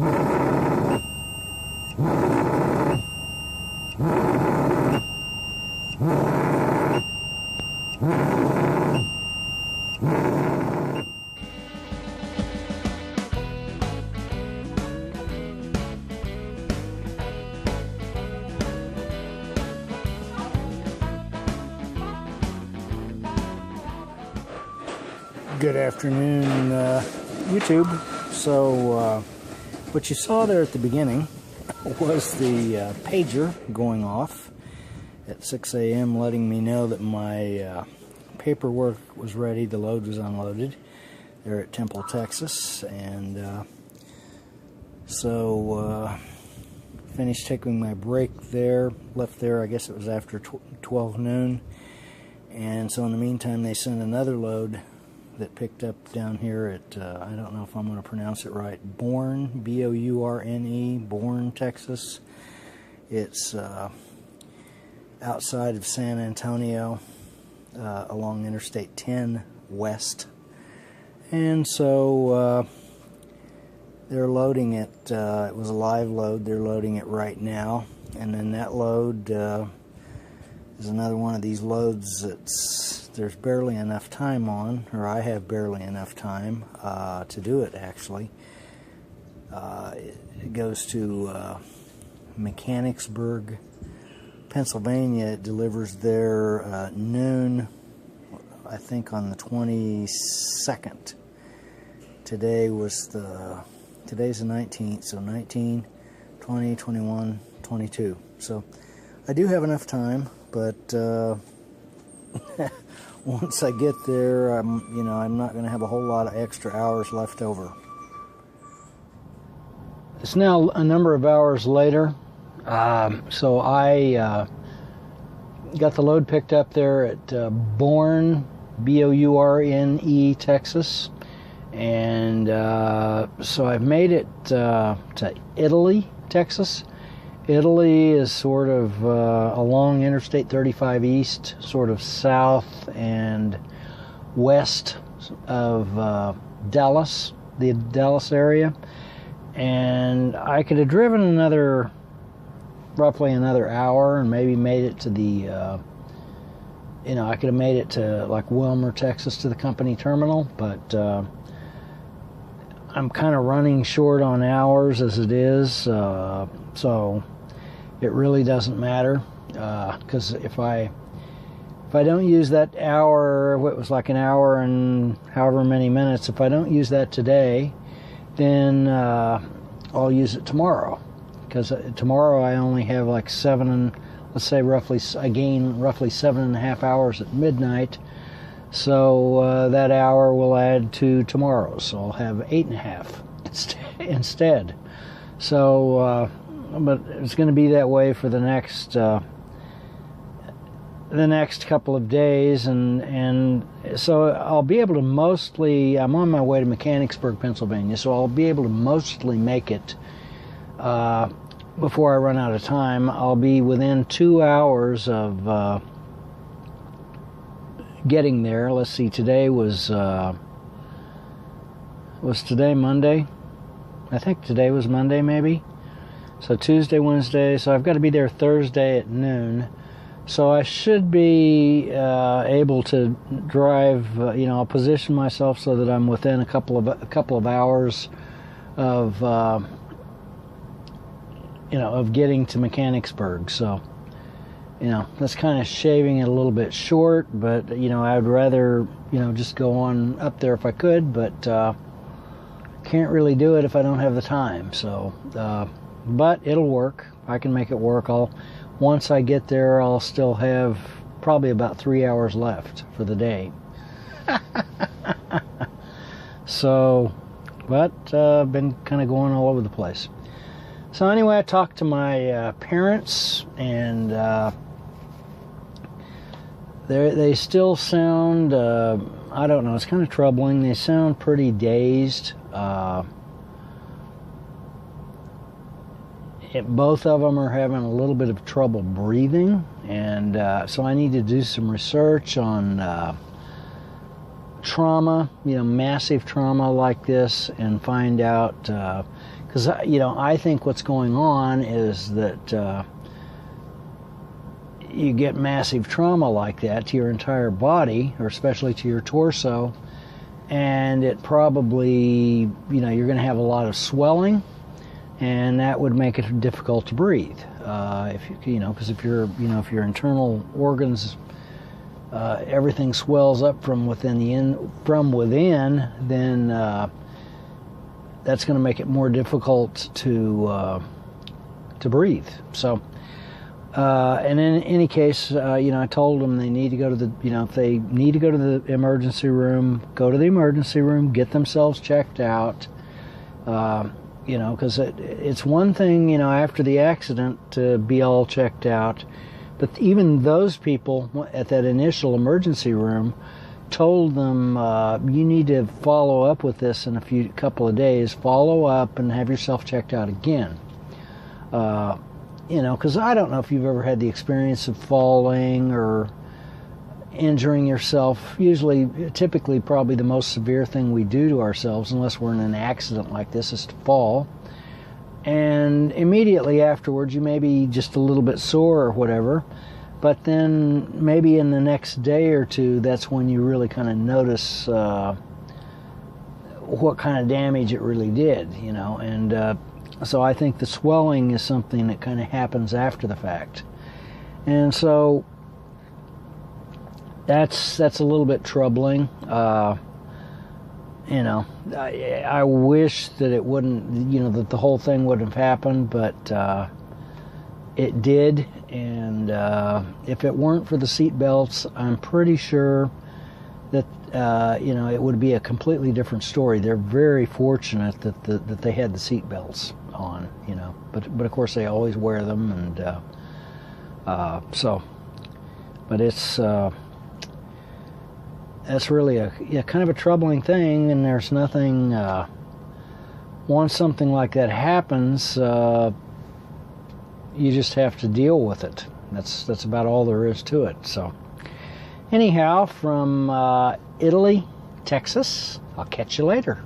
Good afternoon, YouTube. So what you saw there at the beginning was the pager going off at 6 a.m. letting me know that my paperwork was ready, the load was unloaded there at Temple, Texas. And so finished taking my break there, left there, I guess it was after 12 noon. And so in the meantime they sent another load that picked up down here at, I don't know if I'm going to pronounce it right, Bourne, B-O-U-R-N-E, Bourne, Texas. It's outside of San Antonio, along Interstate 10 West. And so they're loading it, it was a live load, they're loading it right now. And then that load is another one of these loads there's barely enough time on, or I have barely enough time to do it actually. It goes to Mechanicsburg, Pennsylvania. It delivers there noon, I think on the 22nd. Today's the 19th, so 19, 20, 21, 22. So I do have enough time, but once I get there, I'm not going to have a whole lot of extra hours left over. It's now a number of hours later, so I got the load picked up there at Bourne, B-O-U-R-N-E, Texas, and so I've made it to Italy, Texas. Italy is sort of along Interstate 35 East, sort of south and west of Dallas, the Dallas area. And I could have driven roughly another hour and maybe made it to the, I could have made it to like Wilmer, Texas, to the company terminal, but I'm kind of running short on hours as it is, so it really doesn't matter, because if I don't use that hour, it was like an hour and however many minutes, if I don't use that today, then I'll use it tomorrow, because tomorrow I only have like I gain roughly 7.5 hours at midnight. So that hour will add to tomorrow, so I'll have 8.5 instead. So, but it's going to be that way for the next couple of days, and so I'll be able to mostly. I'm on my way to Mechanicsburg, Pennsylvania, so I'll be able to mostly make it before I run out of time. I'll be within 2 hours of getting there. Let's see, today was today Monday? I think today was Monday, maybe. So Tuesday, Wednesday, so I've got to be there Thursday at noon. So I should be able to drive, I'll position myself so that I'm within a couple of hours of of getting to Mechanicsburg. So that's kind of shaving it a little bit short, but, I'd rather, just go on up there if I could, but can't really do it if I don't have the time. So, but it'll work. I can make it work. Once I get there, I'll still have probably about 3 hours left for the day. So, but been kind of going all over the place. So anyway, I talked to my parents, and they still sound, I don't know, it's kind of troubling. They sound pretty dazed. Both of them are having a little bit of trouble breathing, and so I need to do some research on trauma, massive trauma like this, and find out, because I think what's going on is that you get massive trauma like that to your entire body, or especially to your torso, and it probably, you're going to have a lot of swelling, and that would make it difficult to breathe. Because if your internal organs, everything swells up from within, then that's going to make it more difficult to breathe. So. And in any case, I told them they need to go to the, if they need to go to the emergency room, go to the emergency room, get themselves checked out. Because it's one thing, after the accident to be all checked out, but even those people at that initial emergency room told them, you need to follow up with this in a couple of days, follow up and have yourself checked out again. Because I don't know if you've ever had the experience of falling or injuring yourself. Typically, probably the most severe thing we do to ourselves, unless we're in an accident like this, is to fall. And immediately afterwards, you may be just a little bit sore or whatever, but then maybe in the next day or two, that's when you really kind of notice what kind of damage it really did, and so I think the swelling is something that kind of happens after the fact. And so that's a little bit troubling. I wish that it wouldn't, that the whole thing wouldn't have happened, but it did. And if it weren't for the seat belts, I'm pretty sure that it would be a completely different story. They're very fortunate that they had the seat belts on, but of course they always wear them, and but it's that's really a kind of a troubling thing, and there's nothing. Once something like that happens, you just have to deal with it. That's about all there is to it. So, anyhow, from Italy, Texas, I'll catch you later.